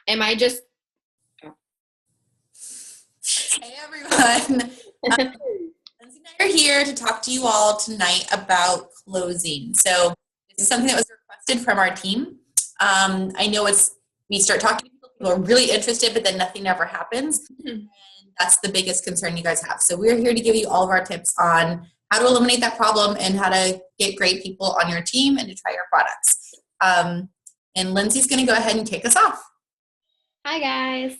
am I just... Hey everyone. Lindsay and I are here to talk to you all tonight about closing. So this is something that was requested from our team. I know we start talking to people are really interested, but then nothing ever happens. And that's the biggest concern you guys have. So we're here to give you all of our tips on how to eliminate that problem and how to get great people on your team and to try your products. And Lindsay's going to go ahead and kick us off. Hi, guys.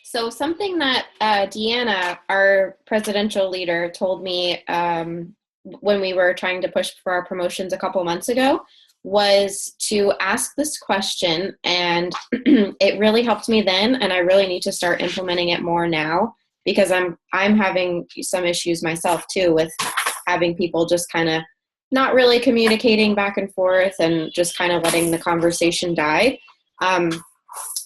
So something that Deanna, our presidential leader, told me when we were trying to push for our promotions a couple months ago was to ask this question, and it really helped me then, and I really need to start implementing it more now because I'm having some issues myself too with having people just kind of not really communicating back and forth and just kind of letting the conversation die.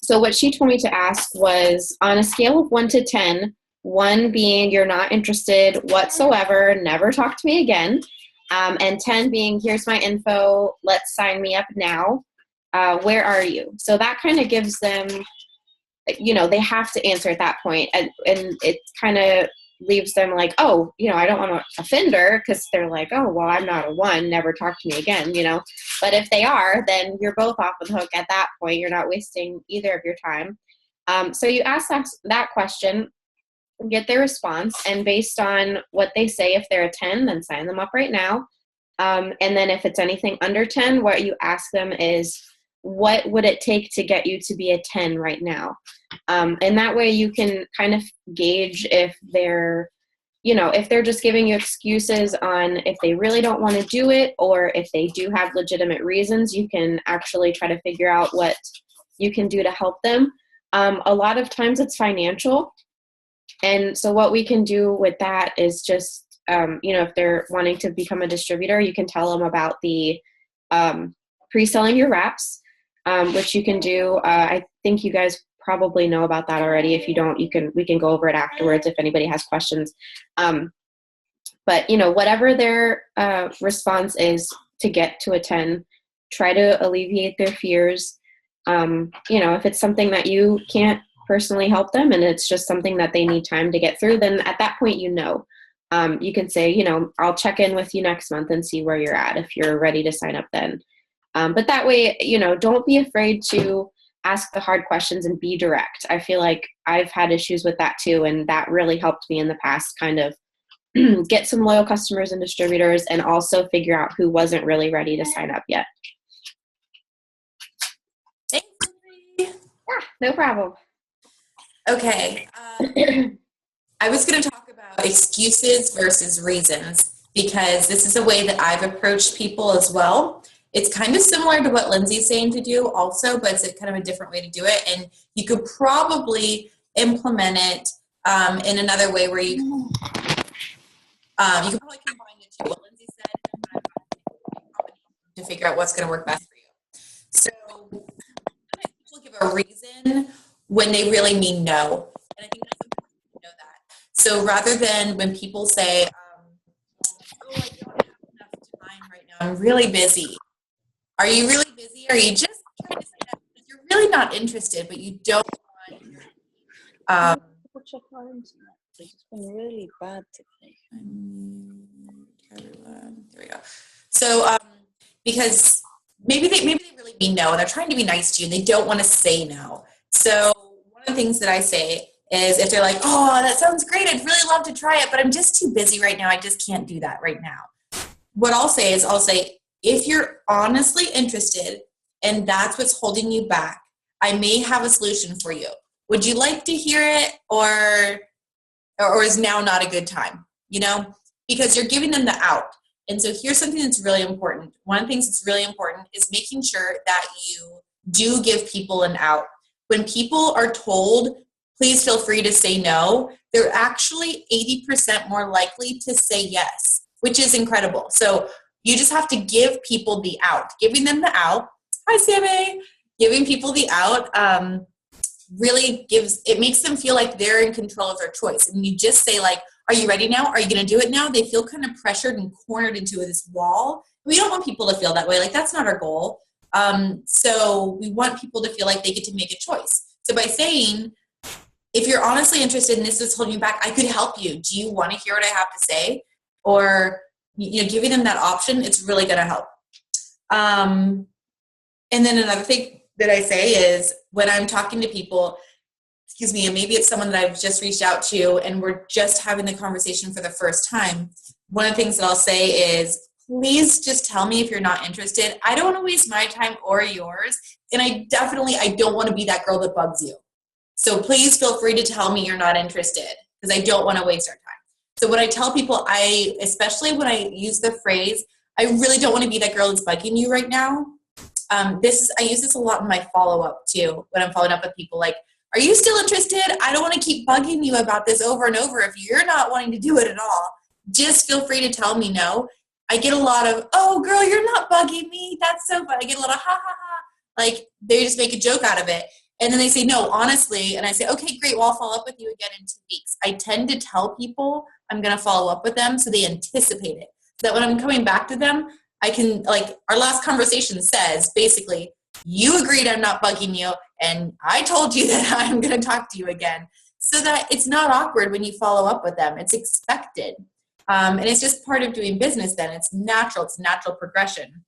So what she told me to ask was, on a scale of 1 to 10, 1 being you're not interested whatsoever, never talk to me again, and 10 being here's my info, let's sign me up now, where are you? So that kind of gives them, they have to answer at that point, and it kind of leaves them like, oh, I don't want to offend her because they're like, oh, well, I'm not a 1, never talk to me again, But if they are, then you're both off the hook at that point. You're not wasting either of your time. So you ask that question, get their response, and based on what they say, if they're a 10, then sign them up right now. And then if it's anything under 10, what you ask them is, what would it take to get you to be a 10 right now? And that way you can kind of gauge if they're, if they're just giving you excuses on if they really don't want to do it, or if they do have legitimate reasons, you can actually try to figure out what you can do to help them. A lot of times it's financial. And so what we can do with that is just, if they're wanting to become a distributor, you can tell them about the pre-selling your wraps, which you can do. I think you guys probably know about that already. If you don't, we can go over it afterwards if anybody has questions. But whatever their response is to get to a 10, try to alleviate their fears. If it's something that you can't personally help them and it's just something that they need time to get through, then at that point, you can say, I'll check in with you next month and see where you're at if you're ready to sign up then. But that way, don't be afraid to ask the hard questions and be direct. I feel like I've had issues with that too, and that really helped me in the past kind of get some loyal customers and distributors, and also figure out who wasn't really ready to sign up yet. Thanks. Yeah, no problem. Okay. I was going to talk about excuses versus reasons, because this is a way that I've approached people as well. It's kind of similar to what Lindsay's saying to do also, but it's kind of a different way to do it. And you could probably implement it in another way where you could probably combine the two. What Lindsay said to figure out what's going to work best for you. So people give a reason when they really mean no. And I think that's important to know that. So rather than when people say, oh, I don't have enough time right now, I'm really busy. Are you really busy? Or are you just trying to say that because you're really not interested, but you don't want your What's your internet? It's been really bad today. There we go. So because maybe they really mean no, and they're trying to be nice to you, and they don't want to say no. So one of the things that I say is, if they're like, oh, that sounds great, I'd really love to try it, but I'm just too busy right now, I just can't do that right now. What I'll say is, if you're honestly interested and that's what's holding you back, I may have a solution for you. Would you like to hear it, or is now not a good time? Because you're giving them the out. And so here's something that's really important. One of the things that's really important is making sure that you do give people an out. When people are told, please feel free to say no, they're actually 80% more likely to say yes, which is incredible. So you just have to give people the out. Giving them the out. Hi, Sammy. Giving people the out really makes them feel like they're in control of their choice. And you just say, like, are you ready now? Are you going to do it now? They feel kind of pressured and cornered into this wall. We don't want people to feel that way. Like, that's not our goal. So we want people to feel like they get to make a choice. So by saying, if you're honestly interested and this is holding you back, I could help you. Do you want to hear what I have to say? Or, giving them that option, it's really going to help. And then another thing that I say is when I'm talking to people, and maybe it's someone that I've just reached out to and we're just having the conversation for the first time, one of the things that I'll say is, please just tell me if you're not interested. I don't want to waste my time or yours. And I don't want to be that girl that bugs you. So please feel free to tell me you're not interested because I don't want to waste our time. So when I tell people, especially when I use the phrase, I really don't want to be that girl that's bugging you right now. I use this a lot in my follow-up too, when I'm following up with people like, are you still interested? I don't want to keep bugging you about this over and over. If you're not wanting to do it at all, just feel free to tell me no. I get a lot of, oh girl, you're not bugging me. That's so fun. I get a lot of ha ha ha. Like they just make a joke out of it. And then they say, no, honestly. And I say, okay, great. Well, I'll follow up with you again in 2 weeks. I tend to tell people I'm going to follow up with them so they anticipate it. So that when I'm coming back to them, I can, like our last conversation says, basically, you agreed I'm not bugging you. And I told you that I'm going to talk to you again. So that it's not awkward when you follow up with them. It's expected. And it's just part of doing business then. It's natural. It's natural progression.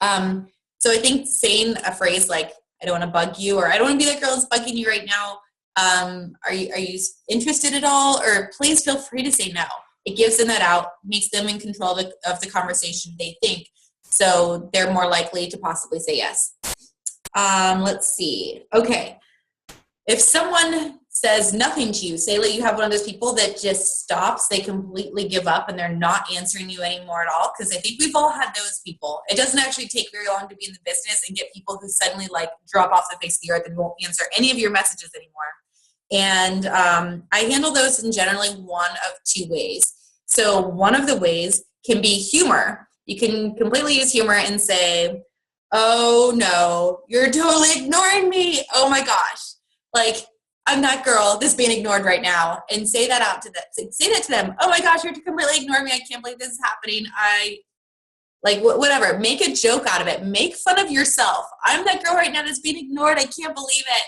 So I think saying a phrase like, I don't want to bug you, or I don't want to be that girl that's bugging you right now. Are you interested at all? Or please feel free to say no. It gives them that out, makes them in control of the conversation, they think. So they're more likely to possibly say yes. Let's see. Okay. If someone says nothing to you, say like you have one of those people that just stops, they completely give up and they're not answering you anymore at all. Because I think we've all had those people. It doesn't actually take very long to be in the business and get people who suddenly like drop off the face of the earth and won't answer any of your messages anymore. And I handle those in generally one of 2 ways. So one of the ways can be humor. You can completely use humor and say, oh no, you're totally ignoring me. Oh my gosh. Like, I'm that girl that's being ignored right now, and say that out to them. Say that to them. Oh my gosh, you're completely ignoring me. I can't believe this is happening. Whatever. Make a joke out of it. Make fun of yourself. I'm that girl right now that's being ignored. I can't believe it.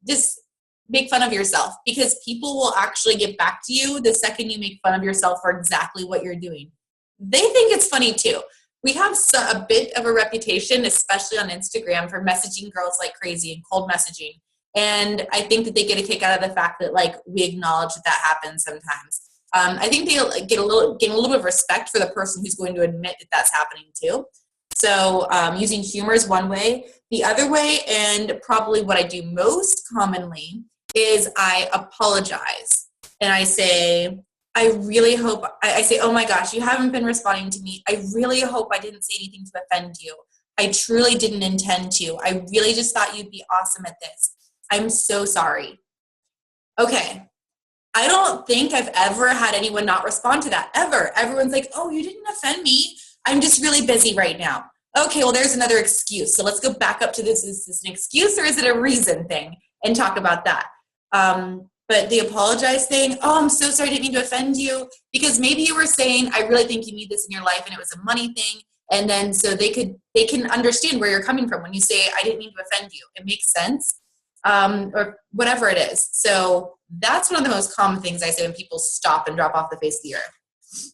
Just make fun of yourself, because people will actually get back to you the second you make fun of yourself for exactly what you're doing. They think it's funny too. We have a bit of a reputation, especially on Instagram, for messaging girls like crazy and cold messaging. And I think that they get a kick out of the fact that like we acknowledge that happens sometimes. I think they get a little bit of respect for the person who's going to admit that that's happening too. So using humor is one way. The other way, and probably what I do most commonly, is I apologize. And I say, I really hope, I say, oh my gosh, you haven't been responding to me. I really hope I didn't say anything to offend you. I truly didn't intend to. I really just thought you'd be awesome at this. I'm so sorry. Okay. I don't think I've ever had anyone not respond to that, ever. Everyone's like, oh, you didn't offend me. I'm just really busy right now. Okay, well, there's another excuse. So let's go back up to this. Is this an excuse or is it a reason thing? And talk about that. But the apologize thing, oh, I'm so sorry, I didn't mean to offend you. Because maybe you were saying, I really think you need this in your life, and it was a money thing. And then so they can understand where you're coming from when you say, I didn't mean to offend you. It makes sense. Or whatever it is. So that's one of the most common things I say when people stop and drop off the face of the earth.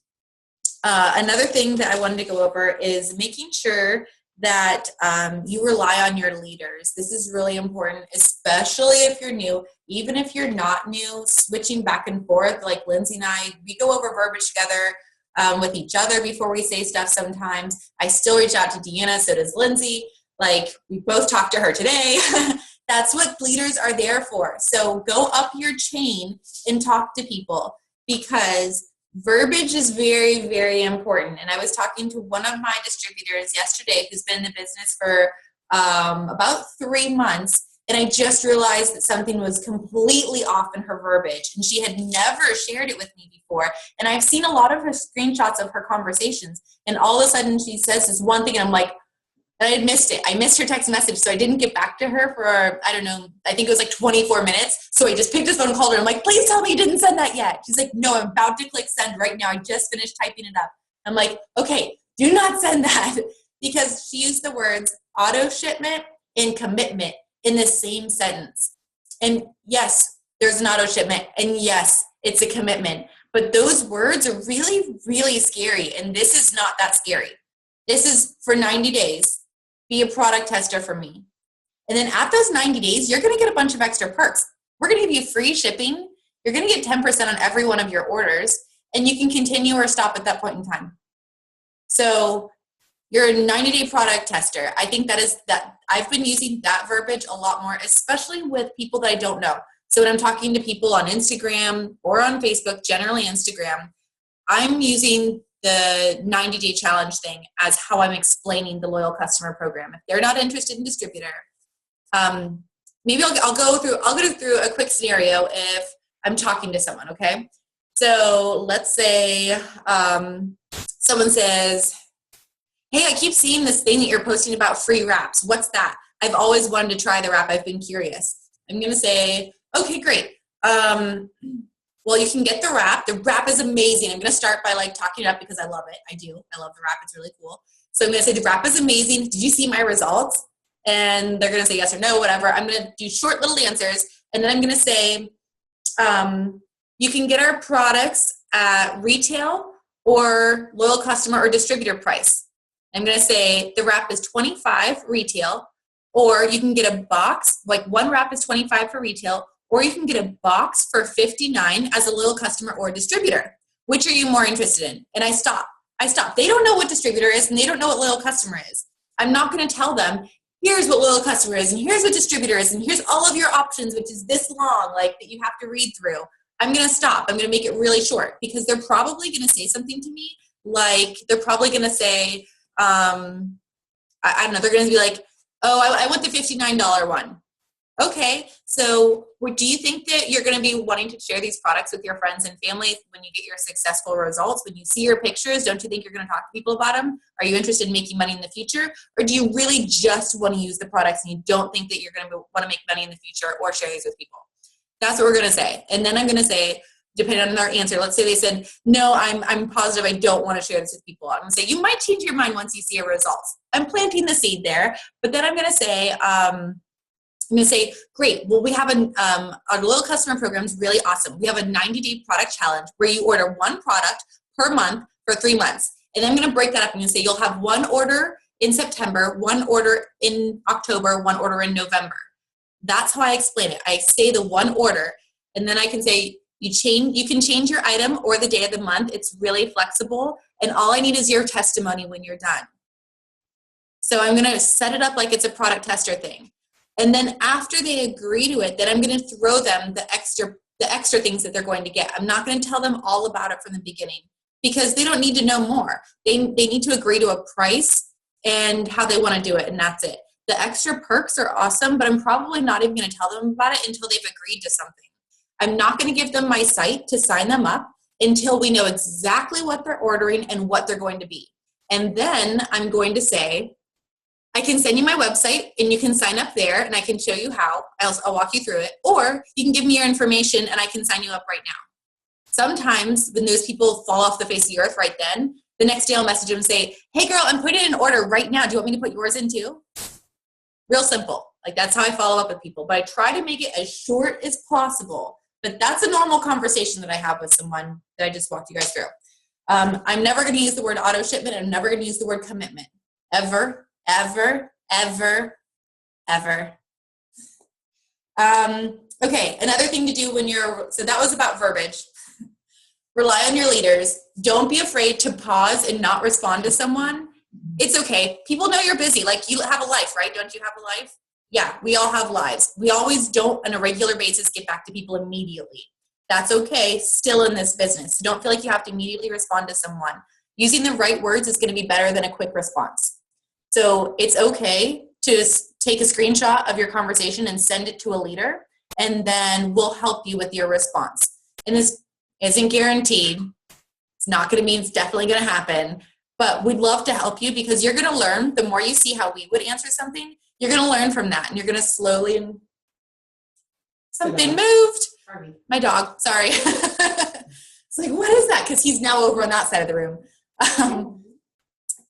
Another thing that I wanted to go over is making sure that you rely on your leaders. This is really important, especially if you're new. Even if you're not new, switching back and forth, like Lindsay and I, we go over verbiage together with each other before we say stuff sometimes. I still reach out to Deanna, so does Lindsay. Like, we both talked to her today. That's what leaders are there for. So go up your chain and talk to people, because verbiage is very, very important. And I was talking to one of my distributors yesterday who's been in the business for about 3 months. And I just realized that something was completely off in her verbiage. And she had never shared it with me before. And I've seen a lot of her screenshots of her conversations. And all of a sudden she says this one thing and I'm like, and I had missed it. I missed her text message, so I didn't get back to her for, I don't know, I think it was like 24 minutes. So I just picked his phone and called her. I'm like, please tell me you didn't send that yet. She's like, no, I'm about to click send right now. I just finished typing it up. I'm like, okay, do not send that. because she used the words auto shipment and commitment in the same sentence. And yes, there's an auto shipment, and yes, it's a commitment. But those words are really, really scary, and this is not that scary. This is for 90 days. Be a product tester for me. And then at those 90 days, you're going to get a bunch of extra perks. We're going to give you free shipping. You're going to get 10% on every one of your orders, and you can continue or stop at that point in time. So you're a 90-day product tester. I think that I've been using that verbiage a lot more, especially with people that I don't know. So when I'm talking to people on Instagram or on Facebook, generally Instagram, I'm using the 90-day challenge thing as how I'm explaining the loyal customer program. If they're not interested in distributor, maybe I'll go through a quick scenario if I'm talking to someone, okay? So let's say someone says, hey, I keep seeing this thing that you're posting about free wraps. What's that? I've always wanted to try the wrap. I've been curious. I'm going to say, okay, great. Well, you can get the wrap. The wrap is amazing. I'm going to start by talking it up because I love it. I do. I love the wrap. It's really cool. So I'm going to say the wrap is amazing. Did you see my results? And they're going to say yes or no, whatever. I'm going to do short little answers. And then I'm going to say, you can get our products at retail or loyal customer or distributor price. I'm going to say the wrap is $25 retail, or you can get a box, one wrap is $25 for retail, or you can get a box for $59 as a loyal customer or distributor. Which are you more interested in? And I stop. They don't know what distributor is, and they don't know what loyal customer is. I'm not going to tell them, here's what loyal customer is, and here's what distributor is, and here's all of your options, which is this long, that you have to read through. I'm going to stop. I'm going to make it really short, because they're probably going to say something to me. They're probably going to say, I don't know, they're going to be like, oh, I want the $59 one. Okay, so do you think that you're going to be wanting to share these products with your friends and family when you get your successful results? When you see your pictures, don't you think you're going to talk to people about them? Are you interested in making money in the future? Or do you really just want to use the products and you don't think that you're going to want to make money in the future or share these with people? That's what we're going to say. And then I'm going to say, depending on their answer, let's say they said, no, I'm positive I don't want to share this with people. I'm going to say, you might change your mind once you see your results. I'm planting the seed there. But then I'm going to say, great, well, we have our loyal customer program is really awesome. We have a 90-day product challenge where you order one product per month for 3 months. And I'm going to break that up and say you'll have one order in September, one order in October, one order in November. That's how I explain it. I say the one order, and then I can say you can change your item or the day of the month. It's really flexible, and all I need is your testimony when you're done. So I'm going to set it up like it's a product tester thing. And then after they agree to it, then I'm going to throw them the extra things that they're going to get. I'm not going to tell them all about it from the beginning because they don't need to know more. They need to agree to a price and how they want to do it, and that's it. The extra perks are awesome, but I'm probably not even going to tell them about it until they've agreed to something. I'm not going to give them my site to sign them up until we know exactly what they're ordering and what they're going to be. And then I'm going to say, I can send you my website and you can sign up there and I can show you how. I'll walk you through it. Or you can give me your information and I can sign you up right now. Sometimes when those people fall off the face of the earth right then, the next day I'll message them and say, hey girl, I'm putting in an order right now. Do you want me to put yours in too? Real simple. That's how I follow up with people. But I try to make it as short as possible. But that's a normal conversation that I have with someone that I just walked you guys through. I'm never going to use the word auto shipment. I'm never going to use the word commitment. Ever. Ever, ever, ever. Okay, another thing to do so that was about verbiage. Rely on your leaders. Don't be afraid to pause and not respond to someone. It's okay. People know you're busy. You have a life, right? Don't you have a life? Yeah, we all have lives. We always don't on a regular basis get back to people immediately. That's okay, still in this business. So don't feel like you have to immediately respond to someone. Using the right words is going to be better than a quick response. So it's okay to take a screenshot of your conversation and send it to a leader, and then we'll help you with your response. And this isn't guaranteed. It's not going to mean it's definitely going to happen, but we'd love to help you because you're going to learn. The more you see how we would answer something, you're going to learn from that, and you're going to slowly something moved. Sorry. My dog, sorry. It's what is that? Because he's now over on that side of the room.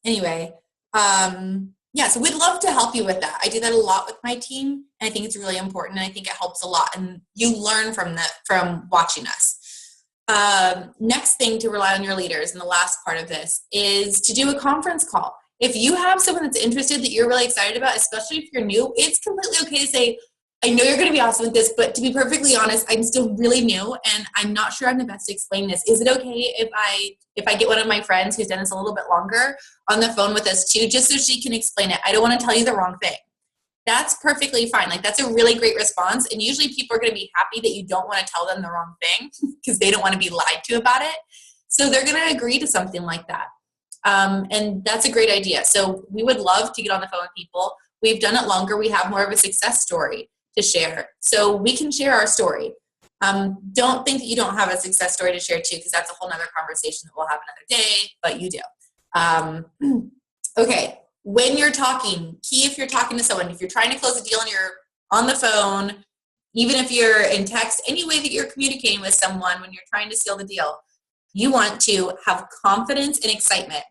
Anyway. Yeah, so we'd love to help you with that. I do that a lot with my team, and I think it's really important, and I think it helps a lot, and you learn from watching us. Next thing to rely on your leaders, and the last part of this, is to do a conference call. If you have someone that's interested that you're really excited about, especially if you're new, it's completely okay to say, I know you're going to be awesome with this, but to be perfectly honest, I'm still really new and I'm not sure I'm the best to explain this. Is it okay if I get one of my friends who's done this a little bit longer on the phone with us too, just so she can explain it? I don't want to tell you the wrong thing. That's perfectly fine. Like, that's a really great response. And usually people are going to be happy that you don't want to tell them the wrong thing because they don't want to be lied to about it. So they're going to agree to something like that. And that's a great idea. So we would love to get on the phone with people. We've done it longer. We have more of a success story to share. So we can share our story. Don't think that you don't have a success story to share too, because that's a whole nother conversation that we'll have another day, but you do. Okay. When you're talking, key if you're talking to someone, if you're trying to close a deal and you're on the phone, even if you're in text, any way that you're communicating with someone when you're trying to seal the deal, you want to have confidence and excitement.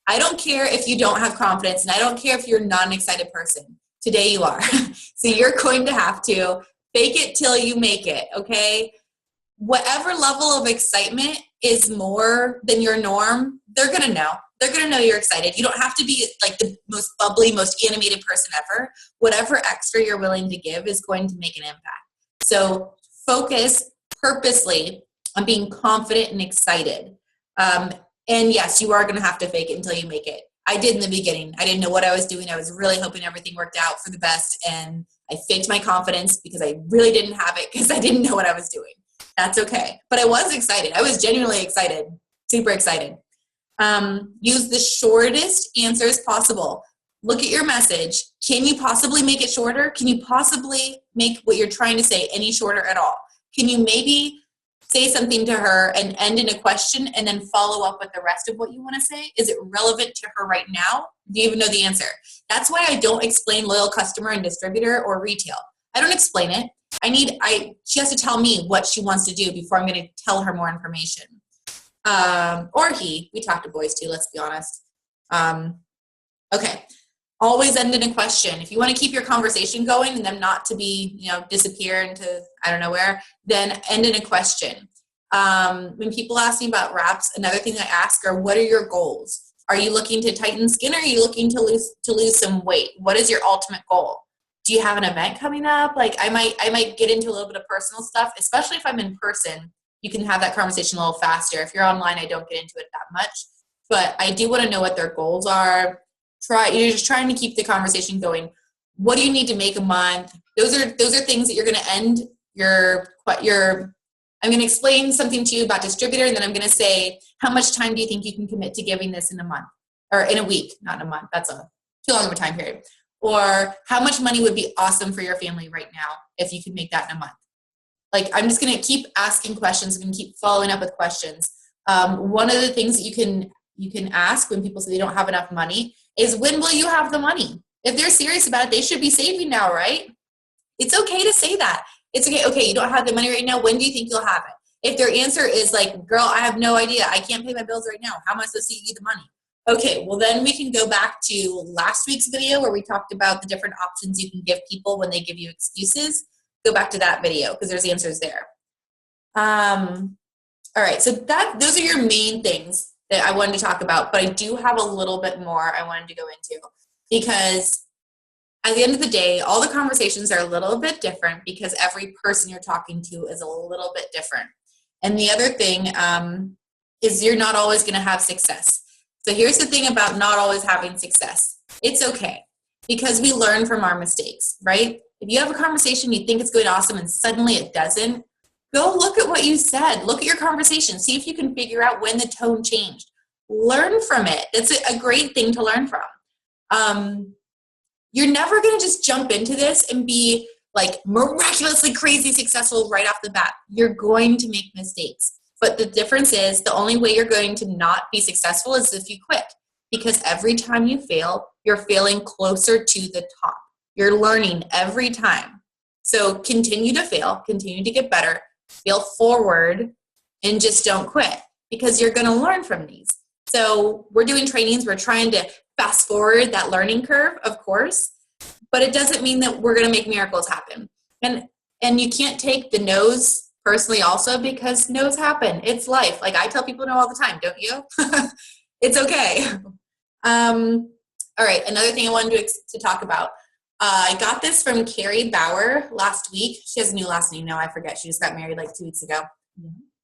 I don't care if you don't have confidence, and I don't care if you're not an excited person. Today you are. So you're going to have to fake it till you make it, okay? Whatever level of excitement is more than your norm, they're going to know. They're going to know you're excited. You don't have to be like the most bubbly, most animated person ever. Whatever extra you're willing to give is going to make an impact. So focus purposely on being confident and excited. And yes, you are going to have to fake it until you make it. I did in the beginning. I didn't know what I was doing. I was really hoping everything worked out for the best, and I faked my confidence because I really didn't have it because I didn't know what I was doing. That's okay. But I was excited. I was genuinely excited, super excited. Use the shortest answers possible. Look at your message. Can you possibly make it shorter? Can you possibly make what you're trying to say any shorter at all? Can you maybe say something to her and end in a question and then follow up with the rest of what you want to say? Is it relevant to her right now? Do you even know the answer? That's why I don't explain loyal customer and distributor or retail. I don't explain it. She has to tell me what she wants to do before I'm going to tell her more information. Or he. We talk to boys too, let's be honest. Okay. Always end in a question. If you want to keep your conversation going and them not to be, disappear into I don't know where, then end in a question. When people ask me about wraps, another thing I ask are, what are your goals? Are you looking to tighten skin, or are you looking to lose some weight? What is your ultimate goal? Do you have an event coming up? Like I might get into a little bit of personal stuff, especially if I'm in person. You can have that conversation a little faster. If you're online, I don't get into it that much, but I do want to know what their goals are. You're just trying to keep the conversation going. What do you need to make a month? Those are things that you're going to end I'm going to explain something to you about distributor, and then I'm going to say, how much time do you think you can commit to giving this in a month, or in a week? Not in a month. That's too long of a time period. Or how much money would be awesome for your family right now if you could make that in a month? Like, I'm just going to keep asking questions. I'm going to keep following up with questions. One of the things that you can ask when people say they don't have enough money is, when will you have the money? If they're serious about it, they should be saving now, right? It's okay to say that. It's okay. Okay, you don't have the money right now. When do you think you'll have it? If their answer is like, girl, I have no idea. I can't pay my bills right now. How am I supposed to get you the money? Okay, well then we can go back to last week's video where we talked about the different options you can give people when they give you excuses. Go back to that video because there's answers there. All right, so those are your main things that I wanted to talk about, but I do have a little bit more I wanted to go into, because at the end of the day, all the conversations are a little bit different because every person you're talking to is a little bit different. And the other thing is, you're not always going to have success. So here's the thing about not always having success. It's okay, because we learn from our mistakes, right? If you have a conversation, you think it's going awesome, and suddenly it doesn't, go look at what you said. Look at your conversation. See if you can figure out when the tone changed. Learn from it. That's a great thing to learn from. You're never going to just jump into this and be like miraculously crazy successful right off the bat. You're going to make mistakes. But the difference is, the only way you're going to not be successful is if you quit. Because every time you fail, you're failing closer to the top. You're learning every time. So continue to fail, continue to get better, fail forward, and just don't quit, because you're going to learn from these. So we're doing trainings. We're trying to fast forward that learning curve, of course, but it doesn't mean that we're going to make miracles happen. And you can't take the no's personally also, because no's happen. It's life. Like I tell people no all the time, don't you? It's okay. All right, another thing I wanted to talk about. I got this from Carrie Bauer last week. She has a new last name now. I forget. She just got married like 2 weeks ago.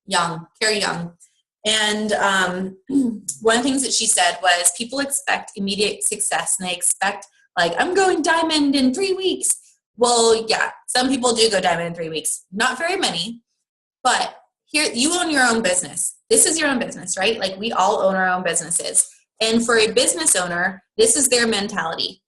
Young, Carrie Young. And one of the things that she said was people expect immediate success, and they expect, like, I'm going diamond in 3 weeks. Well, yeah, some people do go diamond in 3 weeks. Not very many. But here, you own your own business. This is your own business, right? Like we all own our own businesses. And for a business owner, this is their mentality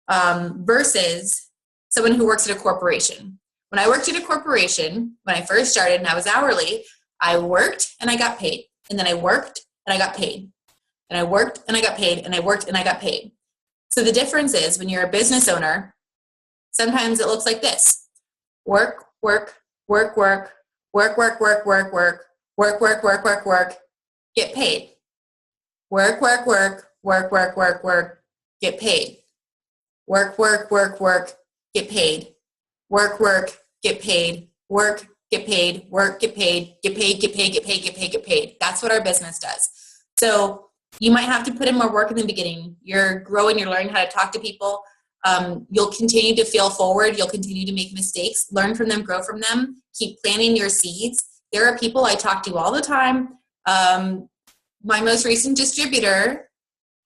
versus someone who works at a corporation. When I worked at a corporation, when I first started and I was hourly, I worked and I got paid. And then I worked and I got paid. And I worked and I got paid. And I worked and I got paid. So the difference is when you're a business owner, sometimes it looks like this. Work, work, work, work, work, work, work, work, work, work, work, work, work, work, get paid. Work, work, work, work, work, work, work, get paid. Work, work, work, work, get paid. Work, work, get paid. Work, get paid. Work, get paid. Get paid, get paid, get paid, get paid, get paid. That's what our business does. So you might have to put in more work in the beginning. You're growing, you're learning how to talk to people. You'll continue to fail forward. You'll continue to make mistakes. Learn from them, grow from them. Keep planting your seeds. There are people I talk to all the time. My most recent distributor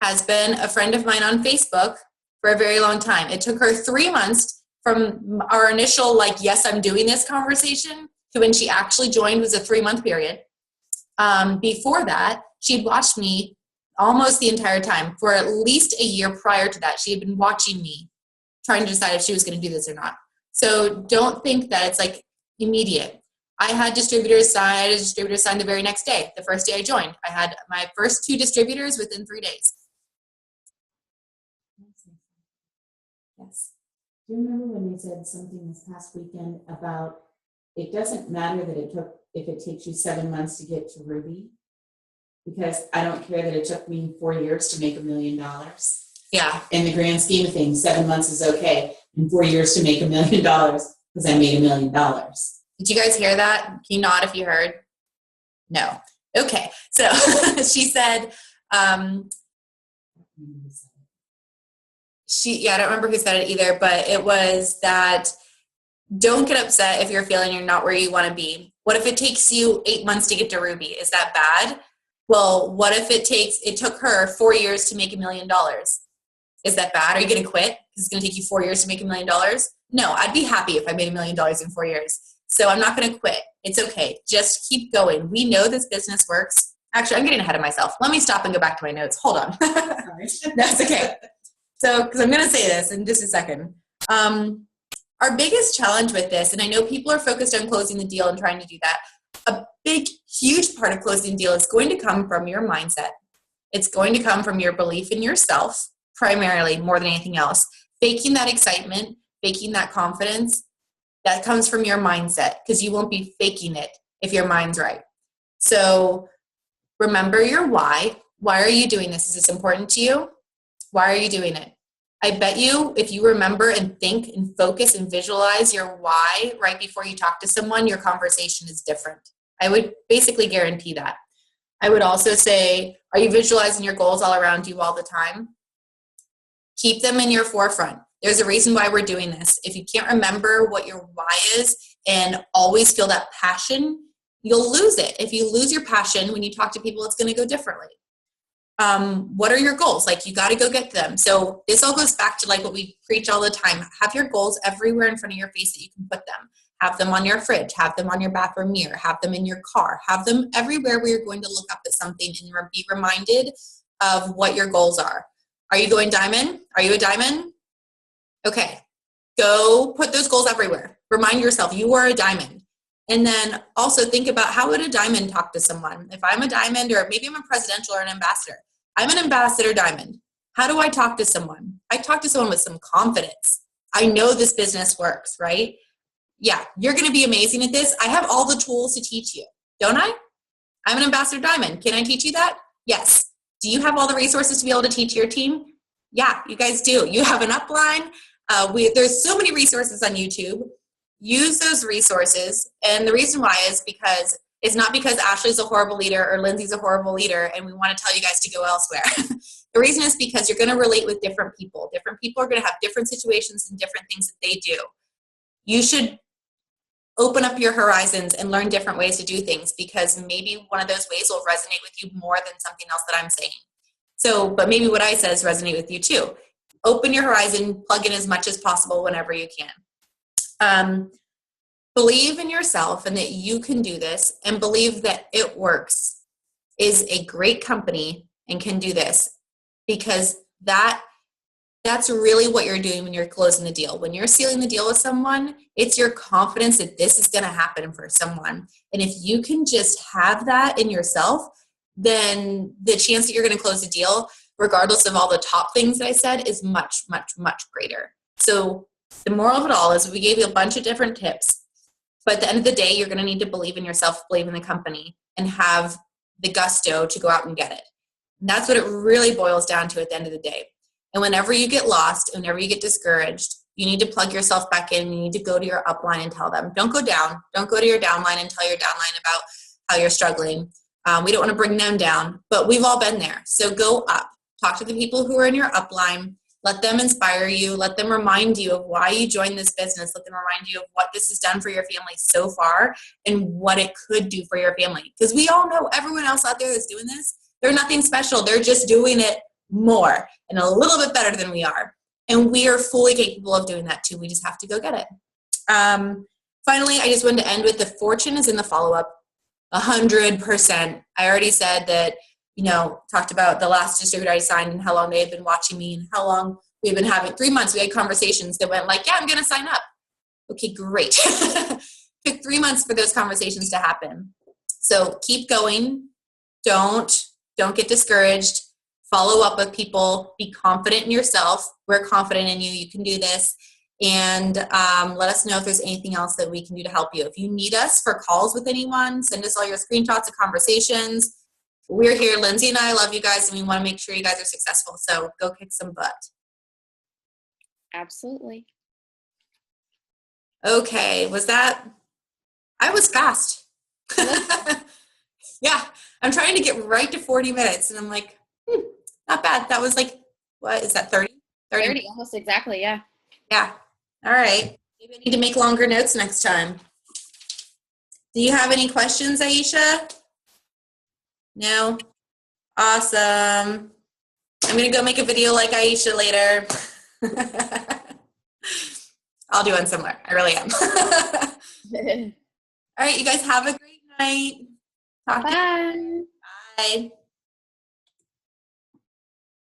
has been a friend of mine on Facebook for a very long time. It took her 3 months from our initial, like, yes, I'm doing this conversation to when she actually joined was a 3-month period. Before that, she'd watched me almost the entire time. For at least a year prior to that, she had been watching me, trying to decide if she was going to do this or not. So don't think that it's like immediate. I had distributors sign the very next day, the first day I joined. I had my first 2 distributors within 3 days. Yes. Do you remember when you said something this past weekend about it doesn't matter that if it takes you 7 months to get to Ruby? Because I don't care that it took me 4 years to make $1 million. Yeah. In the grand scheme of things, 7 months is okay. And 4 years to make $1 million because I made $1 million. Did you guys hear that? Can you nod if you heard? No. Okay. So she said, I don't remember who said it either, but it was that don't get upset if you're feeling you're not where you want to be. What if it takes you 8 months to get to Ruby? Is that bad? Well, what if it took her 4 years to make $1 million? Is that bad? Are you going to quit? It's going to take you 4 years to make $1 million? No, I'd be happy if I made $1 million in 4 years. So I'm not going to quit. It's okay. Just keep going. We know this business works. Actually, I'm getting ahead of myself. Let me stop and go back to my notes. Hold on. That's okay. So, because I'm going to say this in just a second. Our biggest challenge with this, and I know people are focused on closing the deal and trying to do that, a big, huge part of closing the deal is going to come from your mindset. It's going to come from your belief in yourself, primarily, more than anything else. Faking that excitement, faking that confidence, that comes from your mindset, because you won't be faking it if your mind's right. So remember your why. Why are you doing this? Is this important to you? Why are you doing it? I bet you if you remember and think and focus and visualize your why right before you talk to someone, your conversation is different. I would basically guarantee that. I would also say, are you visualizing your goals all around you all the time? Keep them in your forefront. There's a reason why we're doing this. If you can't remember what your why is and always feel that passion, you'll lose it. If you lose your passion when you talk to people, it's going to go differently. What are your goals? Like, you got to go get them. So this all goes back to like what we preach all the time. Have your goals everywhere in front of your face that you can put them. Have them on your fridge. Have them on your bathroom mirror. Have them in your car. Have them everywhere where you're going to look up at something and be reminded of what your goals are. Are you going diamond? Are you a diamond? Okay. Go put those goals everywhere. Remind yourself you are a diamond. And then also think about, how would a diamond talk to someone? If I'm a diamond, or maybe I'm a presidential or an ambassador. I'm an ambassador diamond. How do I talk to someone? I talk to someone with some confidence. I know this business works, right? Yeah, you're going to be amazing at this. I have all the tools to teach you, don't I? I'm an ambassador diamond. Can I teach you that? Yes. Do you have all the resources to be able to teach your team? Yeah, you guys do. You have an upline. There's so many resources on YouTube. Use those resources. And the reason why is because it's not because Ashley's a horrible leader or Lindsay's a horrible leader and we want to tell you guys to go elsewhere. The reason is because you're going to relate with different people. Different people are going to have different situations and different things that they do. You should open up your horizons and learn different ways to do things, because maybe one of those ways will resonate with you more than something else that I'm saying. So, but maybe what I says resonate with you too. Open your horizon, plug in as much as possible whenever you can. Believe in yourself and that you can do this, and believe that It Works is a great company and can do this, because that's really what you're doing when you're closing the deal. When you're sealing the deal with someone, it's your confidence that this is going to happen for someone. And if you can just have that in yourself, then the chance that you're going to close the deal, regardless of all the top things that I said, is much, much, much greater. So the moral of it all is we gave you a bunch of different tips, but at the end of the day, you're going to need to believe in yourself, believe in the company, and have the gusto to go out and get it. And that's what it really boils down to at the end of the day. And whenever you get lost, whenever you get discouraged, you need to plug yourself back in. You need to go to your upline and tell them. Don't go down. Don't go to your downline and tell your downline about how you're struggling. We don't want to bring them down, but we've all been there. So go up. Talk to the people who are in your upline. Let them inspire you. Let them remind you of why you joined this business. Let them remind you of what this has done for your family so far and what it could do for your family. Because we all know everyone else out there that's doing this, they're nothing special. They're just doing it more and a little bit better than we are. And we are fully capable of doing that too. We just have to go get it. Finally, I just wanted to end with the fortune is in the follow-up. 100%. I already said that, talked about the last distributor I signed and how long they had been watching me and how long we've been having 3 months. We had conversations that went like, yeah, I'm going to sign up. Okay, great. Took 3 months for those conversations to happen. So keep going. Don't get discouraged. Follow up with people. Be confident in yourself. We're confident in you. You can do this. And let us know if there's anything else that we can do to help you. If you need us for calls with anyone, send us all your screenshots of conversations. We're here. Lindsay and I love you guys, and we want to make sure you guys are successful. So go kick some butt. Absolutely. Okay. I was fast. Yeah. I'm trying to get right to 40 minutes, and I'm like, not bad. That was like, what is that, 30? 30, almost exactly, yeah. Yeah. All right. Maybe I need to make longer notes next time. Do you have any questions, Aisha? No? Awesome. I'm going to go make a video like Aisha later. I'll do one somewhere. I really am. All right, you guys have a great night. Talk to you. Bye. Bye.